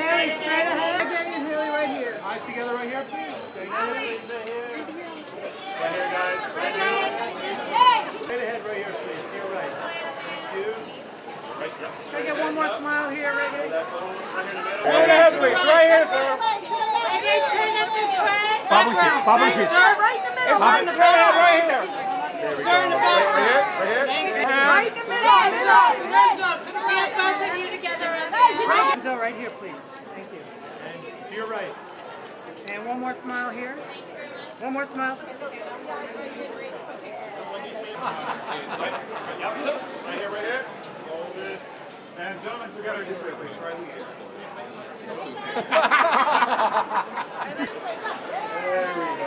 Haley, straight ahead. And Haley right here. Eyes together right here, please. Right here, guys. Straight ahead right here, please. To your right. Thank you. Right, yeah. Can I get one more smile here, Regé? Straight ahead, please. Right here, sir. Regé, turn it this way. Hey, sir, right in the middle. Right in the back, right here. Sir, in the back. Right here, right here. Right in the middle. Lorenzo, to the right. Both of you together. Lorenzo, right here, please. Thank you. And to your right. And one more smile here. One more smile. Yep. Right here, right here. Hold it. And gentlemen together, just right, please. Right here.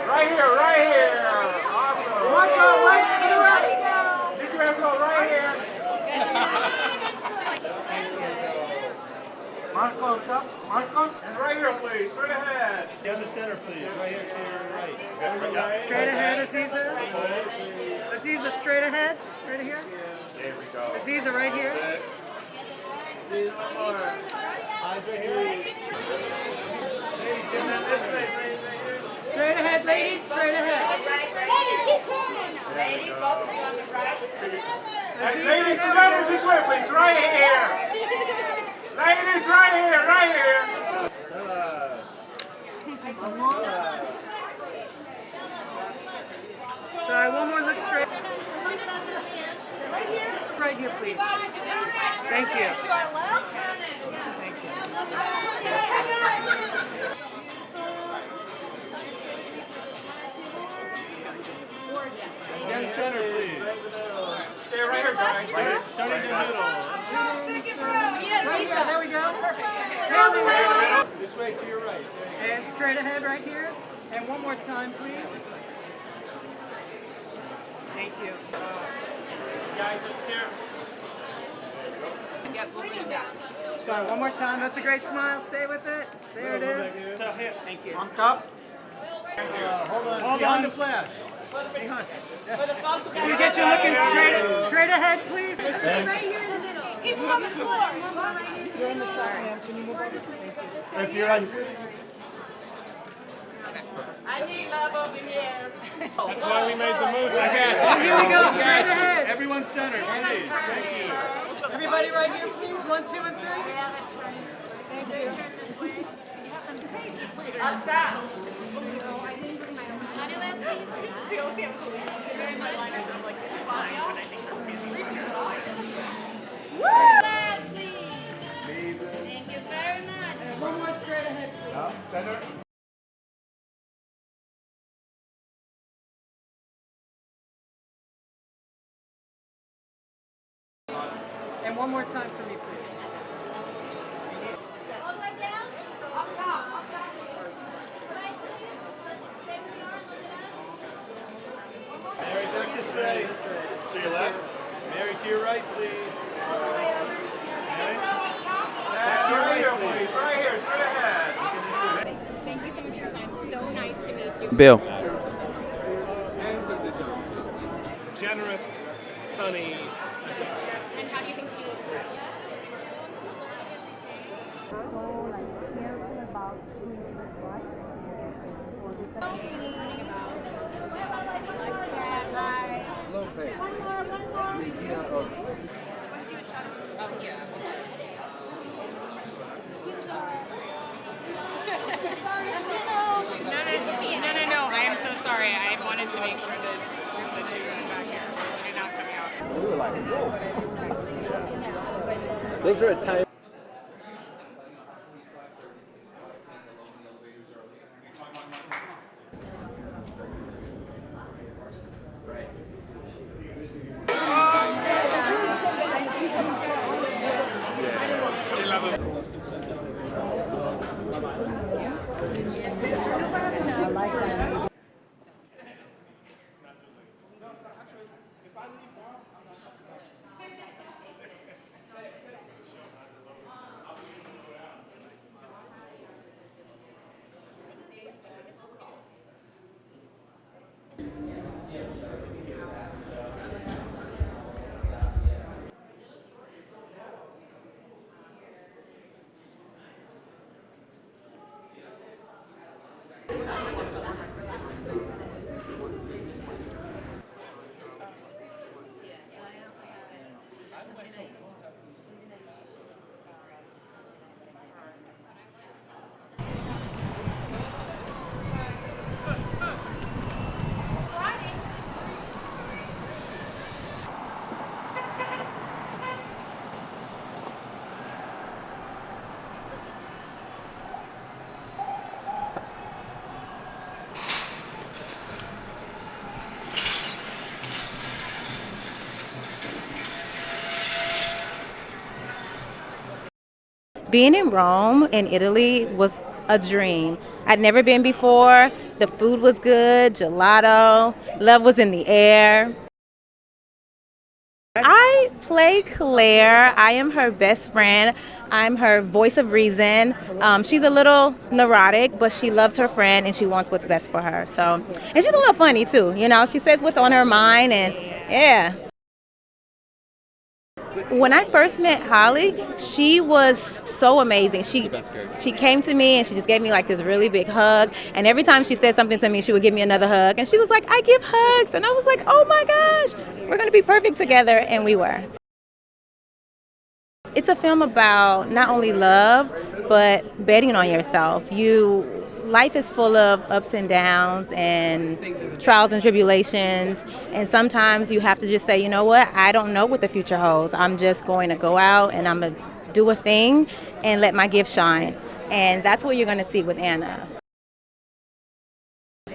Right here, right here. Awesome. Marco, right to the right. This man's go right here. Marco, up. Marco. And right here, please. Straight ahead. Down the center, please. Right here to your right. Straight ahead, Aziza. Aziza, straight ahead. Right here. There we go. Aziza, right here. One more. Eyes right here. Straight ahead, ladies. Straight ahead. Ladies, keep turning. Ladies, both of you on the right. And ladies together this way, please. Right here. Ladies, right here, right here. Sorry, one more look straight. Right here, please. Thank you. Thank you. Down the center, please. Stay right here, guys. Right here. Start in the middle. Right here, there we go. Haley, This way to your right. and straight ahead right here. And one more time, please. Thank you. Guys, up here. Sorry, one more time. That's a great smile. Stay with it. There it is. So here. Thank you. On top. Hold on to flash. Hang on. Can we get you looking straight ahead, please? Right here in the middle. Keep them on the floor. You're in the shot, ma'am. Can you move over? Thank you. If you're on. I need love over here. That's why we made the move. I got you. Here we go. Straight ahead. Everyone centered, please. Thank you. Everybody right here, please. 1, 2, and 3. Thank you. Up top. Thank you very much. And one more straight ahead, please. Center. And one more time for me, please. All the way down? Up top. Up top. Mary, back this way. To your left. Mary, to your right, please. Mary. Back to your right, please. Right here, straight ahead. Thank you so much for your time. So nice to meet you. Bill. Generous, sunny. And how do you think you look? Slow pace. No. I am so sorry. I wanted to make sure that you were back here. So you're not coming out. We were like, whoa. Those are at times. Being in Rome, in Italy, was a dream. I'd never been before. The food was good, gelato, love was in the air. I play Claire. I am her best friend. I'm her voice of reason. She's a little neurotic, but she loves her friend and she wants what's best for her. So, and she's a little funny too. You know, she says what's on her mind, and yeah. When I first met Holly, she was so amazing. She came to me and she just gave me like this really big hug. And every time she said something to me, she would give me another hug. And she was like, I give hugs. And I was like, oh my gosh, we're going to be perfect together. And we were. It's a film about not only love, but betting on yourself. Life is full of ups and downs and trials and tribulations, and sometimes you have to just say, you know what, I don't know what the future holds. I'm just going to go out and I'm going to do a thing and let my gift shine. And that's what you're going to see with Anna.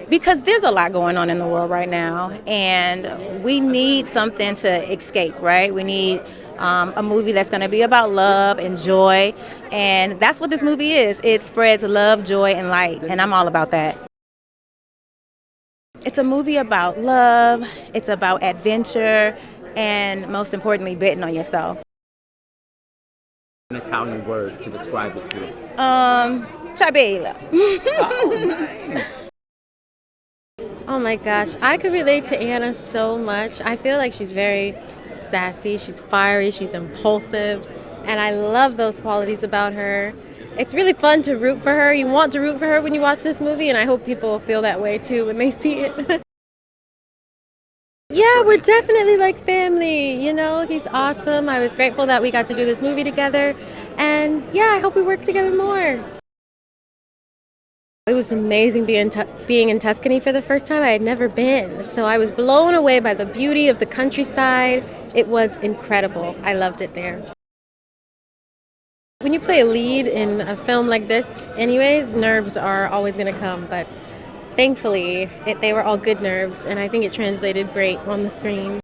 Because there's a lot going on in the world right now, and we need something to escape, right? We need a movie that's going to be about love and joy, and that's what this movie is. It spreads love, joy, and light, and I'm all about that. It's a movie about love, it's about adventure, and most importantly, betting on yourself. An Italian word to describe this movie. Ciabella. Oh my gosh, I could relate to Anna so much. I feel like she's very sassy, she's fiery, she's impulsive, and I love those qualities about her. It's really fun to root for her. You want to root for her when you watch this movie, and I hope people feel that way too when they see it. Yeah, we're definitely like family, you know, he's awesome. I was grateful that we got to do this movie together, and yeah, I hope we work together more. It was amazing being in Tuscany for the first time. I had never been, so I was blown away by the beauty of the countryside. It was incredible. I loved it there. When you play a lead in a film like this, anyways, nerves are always going to come, but thankfully, they were all good nerves, and I think it translated great on the screen.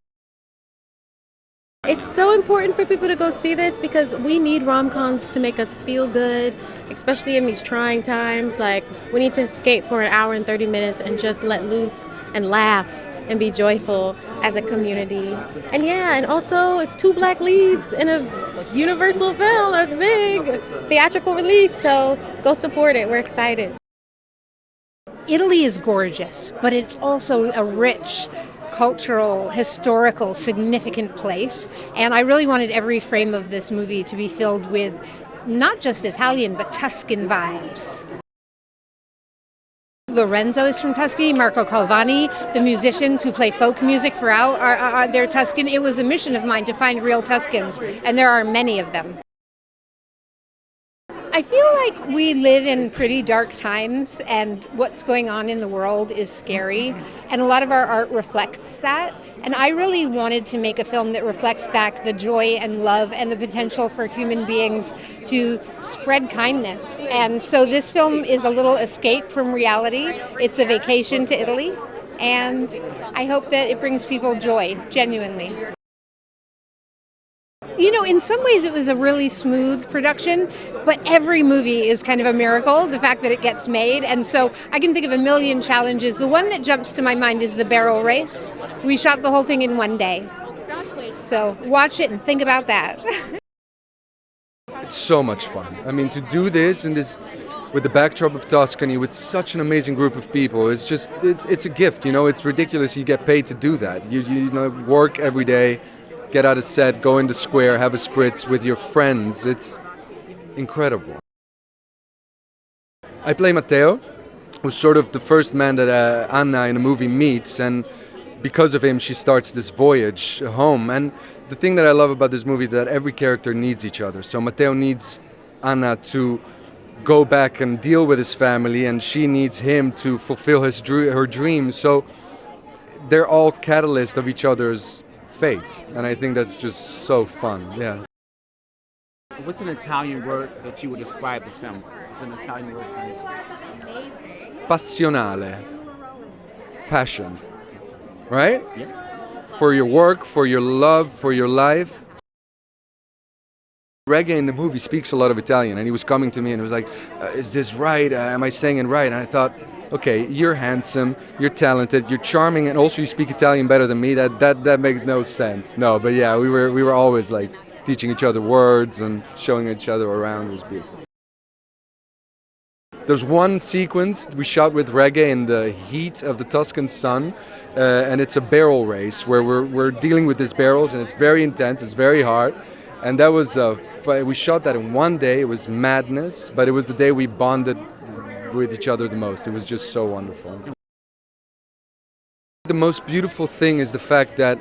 It's so important for people to go see this because we need rom-coms to make us feel good, especially in these trying times. Like, we need to escape for an hour and 30 minutes and just let loose and laugh and be joyful as a community. And yeah, and also it's 2 black leads in a universal film. That's big. Theatrical release, so go support it. We're excited. Italy is gorgeous, but it's also a rich cultural, historical, significant place. And I really wanted every frame of this movie to be filled with not just Italian, but Tuscan vibes. Lorenzo is from Tuscany, Marco Calvani, the musicians who play folk music throughout they're Tuscan. It was a mission of mine to find real Tuscans, and there are many of them. I feel like we live in pretty dark times, and what's going on in the world is scary, and a lot of our art reflects that. And I really wanted to make a film that reflects back the joy and love and the potential for human beings to spread kindness. And so this film is a little escape from reality. It's a vacation to Italy, and I hope that it brings people joy, genuinely. You know, in some ways it was a really smooth production, but every movie is kind of a miracle, the fact that it gets made. And so I can think of a million challenges. The one that jumps to my mind is the barrel race. We shot the whole thing in one day. So watch it and think about that. It's so much fun. I mean, to do this with the backdrop of Tuscany with such an amazing group of people, it's a gift, you know. It's ridiculous you get paid to do that. You know, work every day, get out of set, go in the square, have a spritz with your friends. It's incredible. I play Matteo, who's sort of the first man that Anna in a movie meets, and because of him she starts this voyage home. And the thing that I love about this movie is that every character needs each other. So Matteo needs Anna to go back and deal with his family, and she needs him to fulfill her dreams. So they're all catalysts of each other's fate, and I think that's just so fun. Yeah. What's an Italian word that you would describe this film? What's an Italian word? Passionale. Passion. Right? Yes. For your work, for your love, for your life. Regé in the movie speaks a lot of Italian, and he was coming to me and was like, is this right? Am I saying it right? And I thought, okay, you're handsome, you're talented, you're charming, and also you speak Italian better than me. That makes no sense. No, but yeah, we were always like teaching each other words and showing each other around. It was beautiful. There's one sequence we shot with Regé in the heat of the Tuscan sun, and it's a barrel race where we're dealing with these barrels, and it's very intense, it's very hard. And that was, we shot that in one day. It was madness, but it was the day we bonded with each other the most. It was just so wonderful. The most beautiful thing is the fact that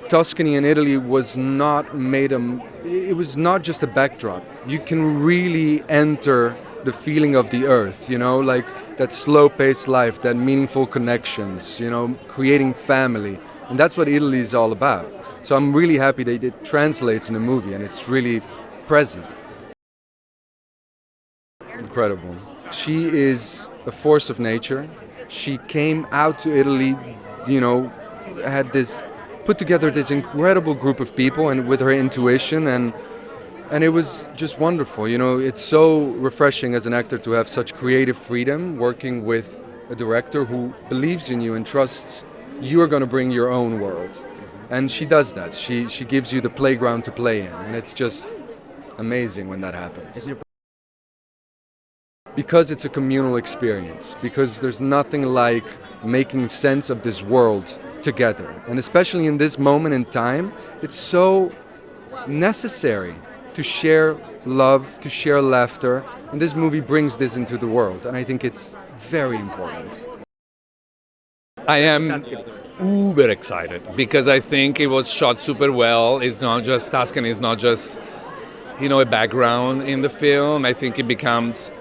Tuscany in Italy was not it was not just a backdrop. You can really enter the feeling of the earth, you know, like that slow-paced life, that meaningful connections, you know, creating family. And that's what Italy is all about. So I'm really happy that it translates in the movie and it's really present. Incredible. She is a force of nature. She came out to Italy, you know, put together this incredible group of people and with her intuition and it was just wonderful. You know, it's so refreshing as an actor to have such creative freedom working with a director who believes in you and trusts you are going to bring your own world. And she does that. She gives you the playground to play in, and it's just amazing when that happens. Because it's a communal experience, because there's nothing like making sense of this world together. And especially in this moment in time, it's so necessary to share love, to share laughter, and this movie brings this into the world, and I think it's very important. I am uber excited because I think it was shot super well. It's not just Tuscany, it's not just, you know, a background in the film. I think it becomes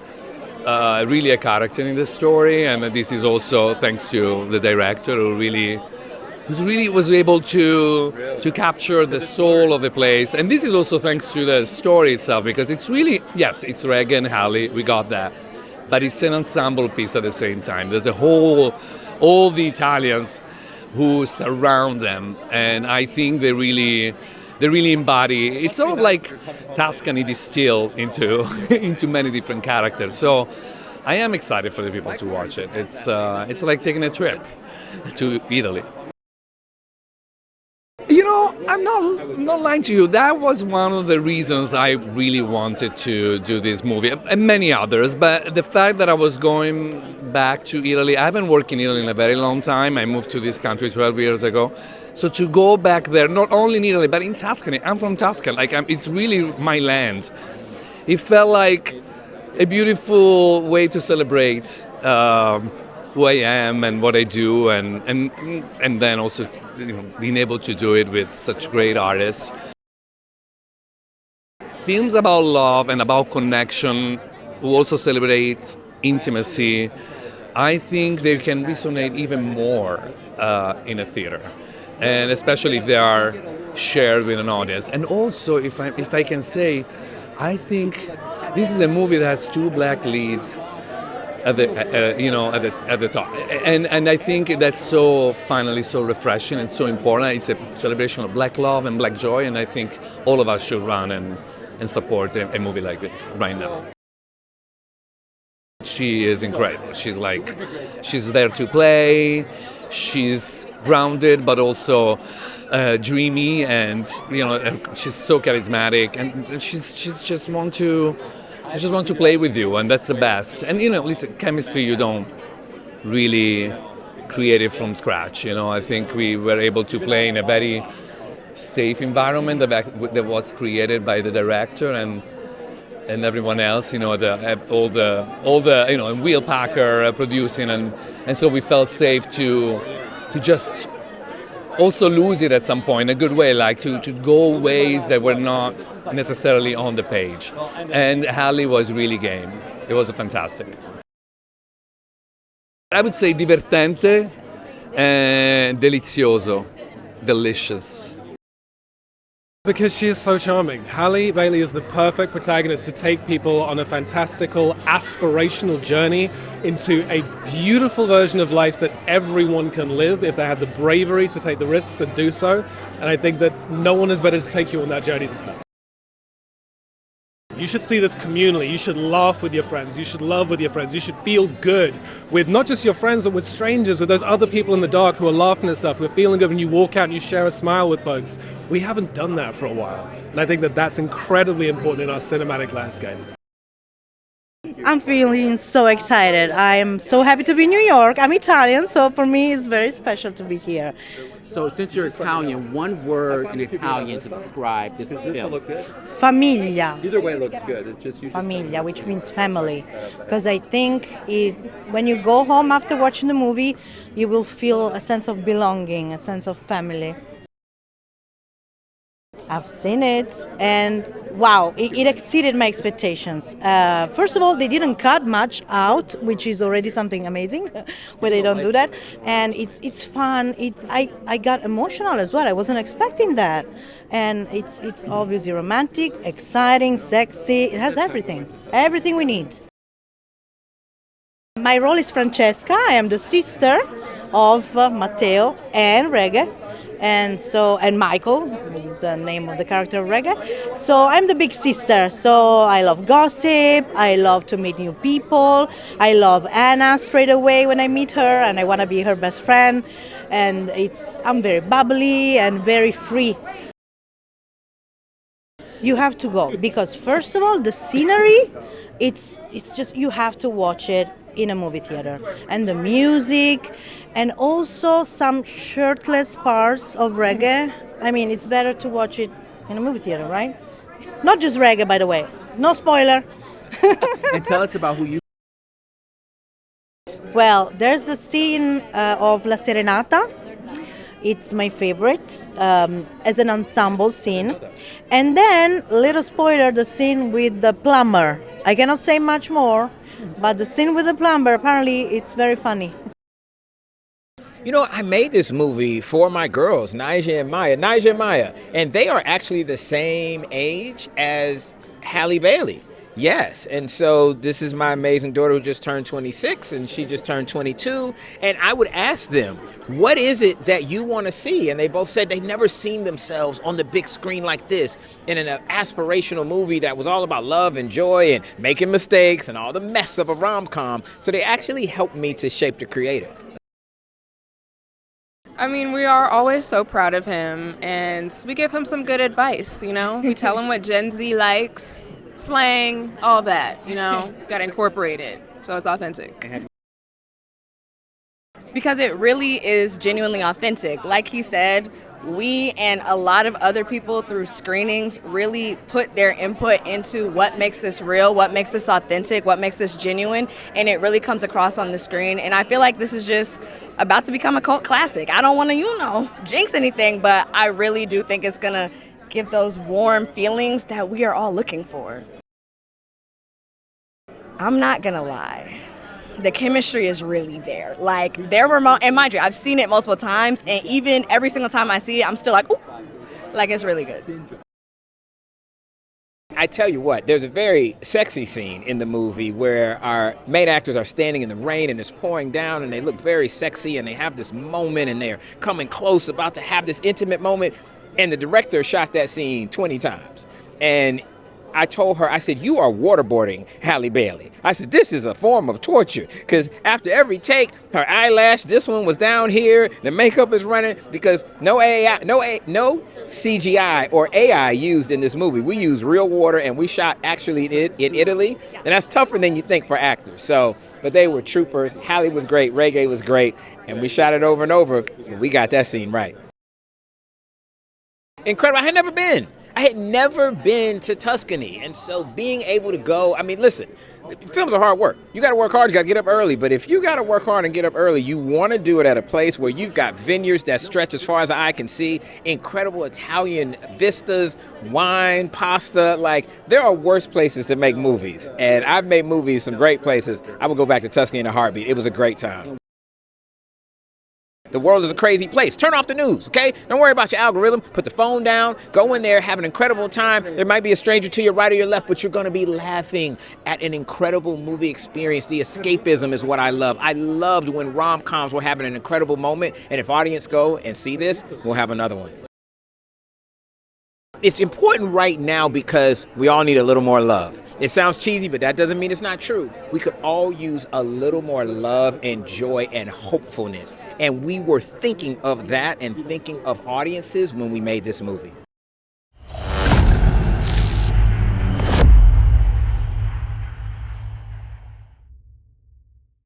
really a character in the story, and this is also thanks to the director who really was able to capture the soul of the place. And this is also thanks to the story itself, because it's really, yes, it's Regé and Halle, we got that, but it's an ensemble piece at the same time. There's all the Italians who surround them, and I think they really embody. It's sort of like Tuscany distilled into into many different characters. So I am excited for the people to watch it. It's like taking a trip to Italy. You know, I'm not lying to you. That was one of the reasons I really wanted to do this movie, and many others. But the fact that I was going back to Italy, I haven't worked in Italy in a very long time. I moved to this country 12 years ago. So to go back there, not only in Italy, but in Tuscany. I'm from Tuscany. It's really my land. It felt like a beautiful way to celebrate who I am and what I do, and then also, you know, being able to do it with such great artists. Films about love and about connection who also celebrate intimacy, I think they can resonate even more in a theater, and especially if they are shared with an audience. And also, if I can say, I think this is a movie that has two black leads at the top, and I think that's so refreshing and so important. It's a celebration of black love and black joy, and I think all of us should run and support a movie like this right now. She is incredible. She's there to play. She's grounded, but also dreamy, and you know, she's so charismatic, and she's just want to play with you, and that's the best. And you know, listen, chemistry you don't really create it from scratch. You know, I think we were able to play in a very safe environment that was created by the director and everyone else. You know, all the you know, and Will Packer producing, and so we felt safe to just also lose it at some point in a good way, like to go ways that were not necessarily on the page. And Halle was really game. It was fantastic. I would say divertente and delizioso, delicious. Because she is so charming. Halle Bailey is the perfect protagonist to take people on a fantastical, aspirational journey into a beautiful version of life that everyone can live if they have the bravery to take the risks and do so. And I think that no one is better to take you on that journey than her. You should see this communally. You should laugh with your friends. You should love with your friends. You should feel good with not just your friends, but with strangers, with those other people in the dark who are laughing at stuff, who are feeling good when you walk out and you share a smile with folks. We haven't done that for a while. And I think that that's incredibly important in our cinematic landscape. I'm feeling so excited. I'm so happy to be in New York. I'm Italian, so for me it's very special to be here. So since you're Italian, one word in Italian to describe this film. Famiglia. Either way looks good. It's just Famiglia, which means family. Because I think when you go home after watching the movie, you will feel a sense of belonging, a sense of family. I've seen it, and wow, it exceeded my expectations. First of all, they didn't cut much out, which is already something amazing when they don't do that. And it's fun. I got emotional as well. I wasn't expecting that. And it's obviously romantic, exciting, sexy. It has everything we need. My role is Francesca. I am the sister of Matteo and Regé. And Michael is the name of the character of Regé. So I'm the big sister. So I love gossip. I love to meet new people. I love Anna straight away when I meet her, and I want to be her best friend. And I'm very bubbly and very free. You have to go because first of all, the scenery, it's just you have to watch it in a movie theater, and the music, and also some shirtless parts of Regé. I mean, it's better to watch it in a movie theater, right? Not just Regé, by the way. No spoiler. And tell us about who you. Well, there's the scene of La Serenata. It's my favorite as an ensemble scene. And then, little spoiler, the scene with the plumber. I cannot say much more, but the scene with the plumber, apparently it's very funny. You know, I made this movie for my girls, Naija and Maya, and they are actually the same age as Halle Bailey. Yes, and so this is my amazing daughter who just turned 26, and she just turned 22, and I would ask them, what is it that you want to see? And they both said they'd never seen themselves on the big screen like this in an aspirational movie that was all about love and joy and making mistakes and all the mess of a rom-com. So they actually helped me to shape the creative. I mean, we are always so proud of him, and we give him some good advice, you know? We tell him what Gen Z likes, slang, all that, you know? Got to incorporate it so it's authentic. Because it really is genuinely authentic. Like he said, we and a lot of other people through screenings really put their input into what makes this real, what makes this authentic, what makes this genuine, and it really comes across on the screen. And I feel like this is just about to become a cult classic. I don't want to, jinx anything, but I really do think it's going to give those warm feelings that we are all looking for. I'm not going to lie. The chemistry is really there. Like, there were and mind you, I've seen it multiple times, and even every single time I see it, I'm still like, ooh, like it's really good. I tell you what, there's a very sexy scene in the movie where our main actors are standing in the rain and it's pouring down and they look very sexy and they have this moment and they're coming close, about to have this intimate moment, and the director shot that scene 20 times. And I told her, I said, you are waterboarding Halle Bailey. I said, this is a form of torture, because after every take, her eyelash, this one was down here, the makeup is running, because no CGI or AI used in this movie. We used real water, and we shot actually in Italy, and that's tougher than you think for actors. So, but they were troopers. Halle was great, Regé was great, and we shot it over and over, but we got that scene right. Incredible. I had never been to Tuscany, and so being able to go, I mean, listen, films are hard work. You got to work hard, you got to get up early, but if you got to work hard and get up early, you want to do it at a place where you've got vineyards that stretch as far as the eye can see, incredible Italian vistas, wine, pasta. Like, there are worse places to make movies, and I've made movies some great places. I would go back to Tuscany in a heartbeat. It was a great time. The world is a crazy place. Turn off the news, okay? Don't worry about your algorithm. Put the phone down. Go in there. Have an incredible time. There might be a stranger to your right or your left, but you're going to be laughing at an incredible movie experience. The escapism is what I love. I loved when rom-coms were having an incredible moment, and if audience go and see this, we'll have another one. It's important right now because we all need a little more love. It sounds cheesy, but that doesn't mean it's not true. We could all use a little more love and joy and hopefulness. And we were thinking of that and thinking of audiences when we made this movie.